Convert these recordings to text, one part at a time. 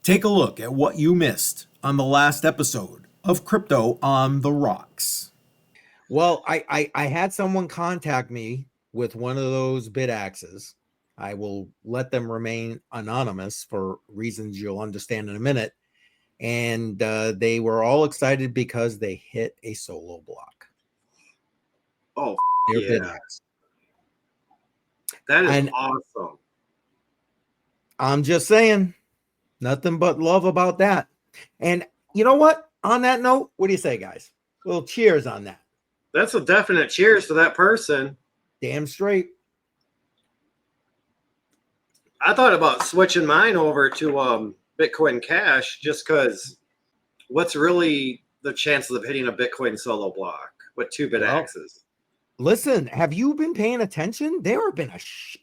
Take a look at what you missed on the last episode of Crypto on the Rocks. Well, I had someone contact me with one of those bid axes. I will let them remain anonymous for reasons you'll understand in a minute. And they were all excited because they hit a solo block. Oh, Their yeah. bid axe. That is And awesome. I'm just saying, nothing but love about that. And you know what? On that note, what do you say, guys? A little cheers on that. That's a definite cheers to that person. Damn straight. I thought about switching mine over to Bitcoin Cash just because what's really the chances of hitting a Bitcoin solo block with 2 bit axes? Listen, have you been paying attention? There have been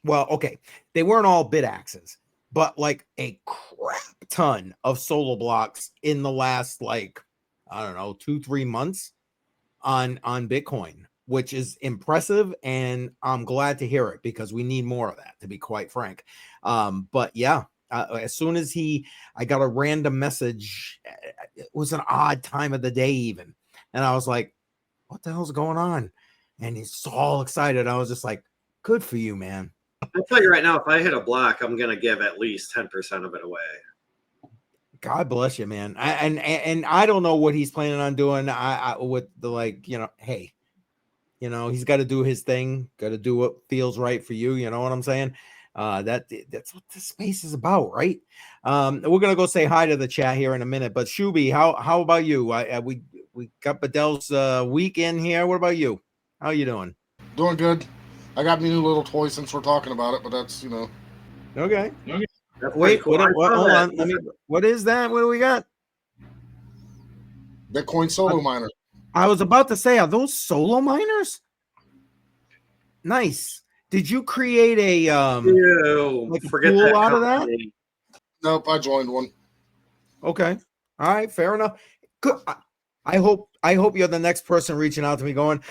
okay, they weren't all bid axes, but like a crap ton of solo blocks in the last, like, I don't know, 2-3 months on Bitcoin, which is impressive, and I'm glad to hear it because we need more of that, to be quite frank. But yeah, as soon as I got a random message. It was an odd time of the day even, and I was like, what the hell's going on? And he's all excited. I was just like, good for you, man. I'll tell you right now, if I hit a block, I'm going to give at least 10% of it away. God bless you, man. And I don't know what he's planning on doing. I with the, like, hey, he's got to do his thing, got to do what feels right for you. You know what I'm saying? That's what the space is about, right? We're gonna go say hi to the chat here in a minute. But Shubby, how about you? We got Badel's weekend here. What about you? How you doing? Doing good. I got me a new little toy since we're talking about it, but that's Okay. That's Wait, cool. hold on. What is that? What do we got? Bitcoin solo miner. I was about to say, are those solo miners? Nice. Did you create a forget pool that out of that? Nope, I joined one. Okay. All right, fair enough. Good. I hope you're the next person reaching out to me going,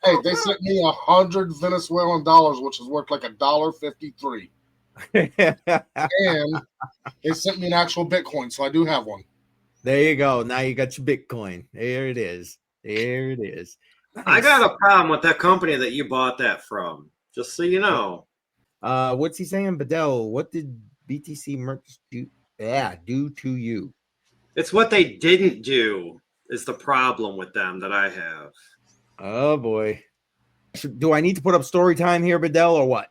hey, they sent me 100 Venezuelan dollars, which is worth like $1.53. And they sent me an actual Bitcoin, so I do have one. There you go. Now you got your Bitcoin. There it is. Nice. I got a problem with that company that you bought that from, just so you know. What's he saying? Badel, what did BTC merch do to you? It's what they didn't do is the problem with them that I have. Oh, boy. Do I need to put up story time here, Badel, or what?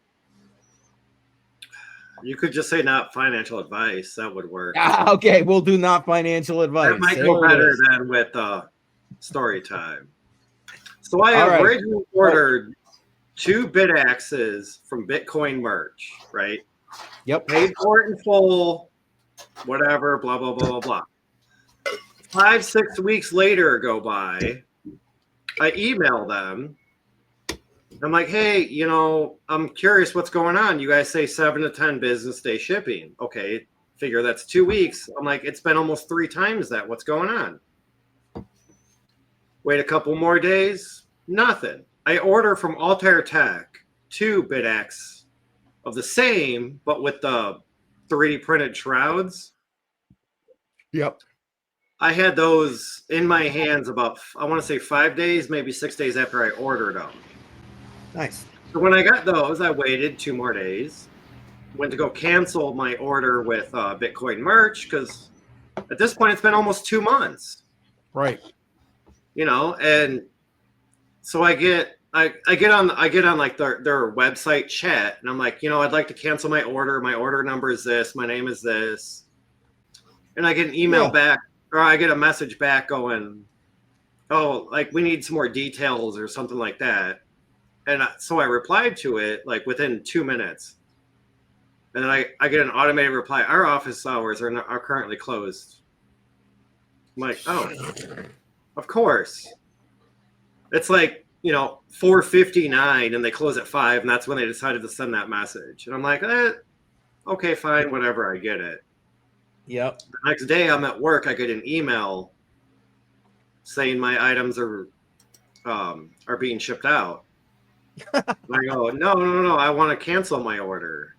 You could just say not financial advice. That would work. Okay, we'll do not financial advice. That might go better than with story time. So I originally ordered 2 bid axes from Bitcoin merch, right? Yep. Paid for it in full, whatever, blah, blah, blah, blah, blah. 5-6 weeks later go by. I email them. I'm like, hey, I'm curious what's going on. You guys say 7 to 10 business day shipping. Okay, figure that's 2 weeks. I'm like, it's been almost 3 times that. What's going on? Wait a couple more days. Nothing. I order from Altair Tech 2 bidax of the same, but with the 3D printed shrouds. Yep. I had those in my hands about, I want to say 5 days, maybe 6 days after I ordered them. Nice. So when I got those, I waited 2 more days. Went to go cancel my order with Bitcoin merch because at this point it's been almost 2 months. Right. And so I get on like their website chat, and I'm like, I'd like to cancel my order. My order number is this. My name is this. And I get an email back, or I get a message back going, oh, like we need some more details or something like that. And so I replied to it like within 2 minutes. And then I get an automated reply. Our office hours are currently closed. I'm like, oh, of course. It's like, 4:59 and they close at 5, and that's when they decided to send that message. And I'm like, okay, fine, whatever, I get it. Yep. The next day I'm at work, I get an email saying my items are being shipped out. I go, no, I want to cancel my order.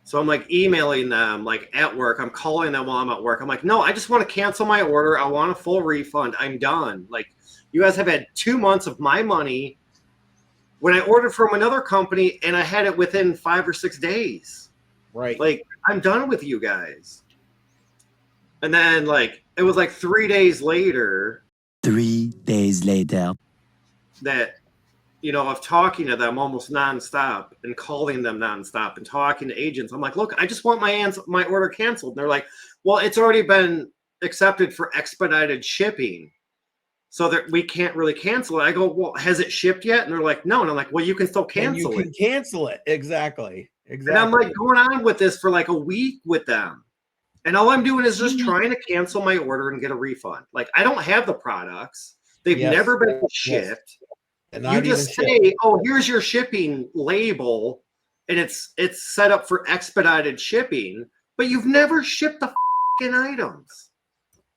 So I'm like emailing them like at work. I'm calling them while I'm at work. I'm like, no, I just want to cancel my order. I want a full refund. I'm done. Like, you guys have had 2 months of my money when I ordered from another company and I had it within 5 or 6 days. Right. Like, I'm done with you guys. And then like it was like 3 days later. 3 days later. That, you know, of talking to them almost nonstop and calling them nonstop and talking to agents. I'm like, look, I just want my order canceled. And they're like, well, it's already been accepted for expedited shipping, so that we can't really cancel it. I go, well, has it shipped yet? And they're like, no. And I'm like, well, you can still cancel and you can cancel it. Exactly. And I'm like going on with this for like a week with them. And all I'm doing is just trying to cancel my order and get a refund. Like, I don't have the products. They've never been shipped. You just say, oh, here's your shipping label, and it's set up for expedited shipping, but you've never shipped the fucking items.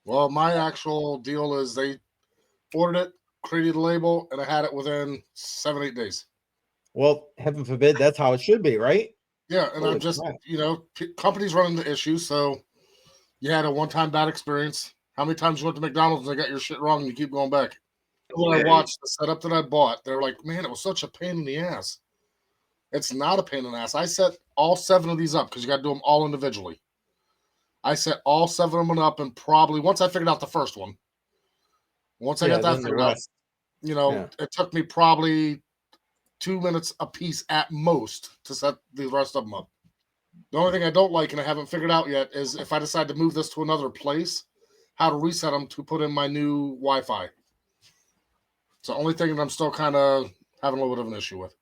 Well, my actual deal is they ordered it, created a label, and I had it within 7-8 days. Well, heaven forbid, that's how it should be, right? Yeah, and I'm just, you know, companies run into issues, so you had a one-time bad experience. How many times you went to McDonald's and they got your shit wrong and you keep going back? When I watched the setup that I bought, they're like, man, it was such a pain in the ass. It's not a pain in the ass. I set all 7 of these up because you got to do them all individually. I set all 7 of them up, and probably once I figured out the first one, once I got that figured out, you know, it took me probably 2 minutes a piece at most to set the rest of them up. The only thing I don't like, and I haven't figured out yet, is if I decide to move this to another place, how to reset them to put in my new Wi-Fi. It's the only thing that I'm still kind of having a little bit of an issue with.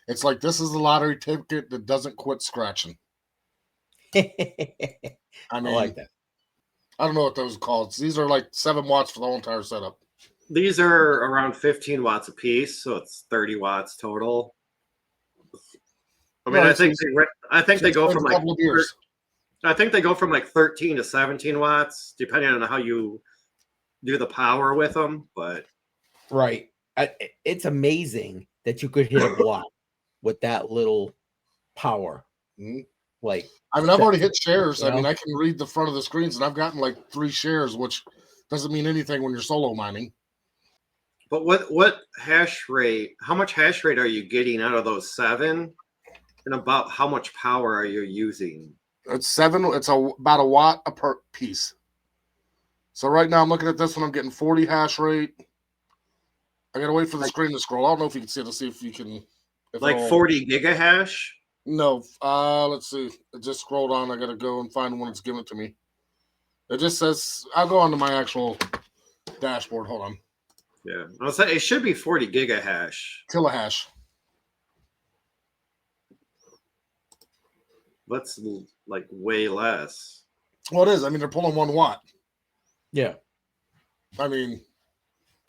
It's like this is the lottery ticket that doesn't quit scratching. I mean, I like that. I don't know what those are called. These are like 7 watts for the whole entire setup. These are around 15 watts a piece, so it's 30 watts total. I mean, I think they go from like I think they go from like 13 to 17 watts, depending on how you do the power with them. But right, it's amazing that you could hit a block with that little power. Mm-hmm. Like, I mean, I've already hit shares. I mean, I can read the front of the screens, and I've gotten like 3 shares, which doesn't mean anything when you're solo mining. But what hash rate? How much hash rate are you getting out of those 7? And about how much power are you using? It's 7. It's about a watt per piece. So right now I'm looking at this one. I'm getting 40 hash rate. I gotta wait for the screen to scroll. I don't know if you can see it. Let's see if you can. Like 40 gigahash? No. Let's see. It just scrolled on. I gotta go and find when it's given it to me. It just says. I'll go onto my actual dashboard. Hold on. Yeah, I'll say it should be 40 gigahash. Kilohash. That's like way less. Well, it is. I mean, they're pulling 1 watt. Yeah. I mean,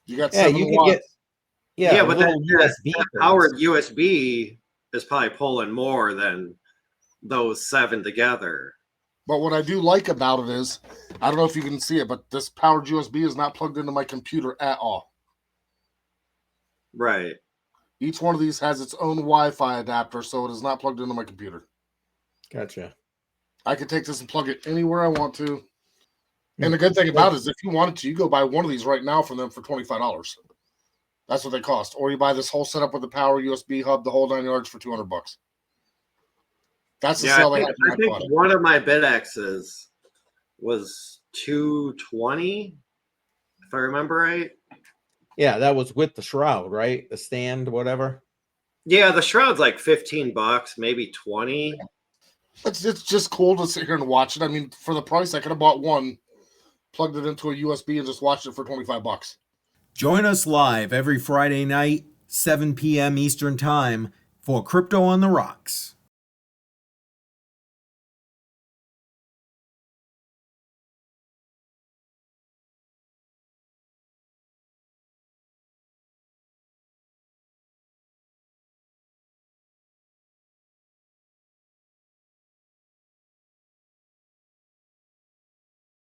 you got 7 you watts. Yeah, but that powered USB is probably pulling more than those 7 together. But what I do like about it is, I don't know if you can see it, but this powered USB is not plugged into my computer at all. Right. Each one of these has its own Wi-Fi adapter, so it is not plugged into my computer. Gotcha. I can take this and plug it anywhere I want to. And the good thing about it is if you wanted to, you go buy one of these right now from them for $25. That's what they cost. Or you buy this whole setup with the power USB hub, the whole 9 yards for $200. That's the sale they have. I think one of my BitXs was $220, if I remember right. Yeah, that was with the shroud, right? The stand, whatever. Yeah, the shroud's like $15, maybe 20. It's just cool to sit here and watch it. I mean, for the price, I could have bought one, plugged it into a USB, and just watched it for $25. Join us live every Friday night, 7 p.m. Eastern Time, for Crypto on the Rocks.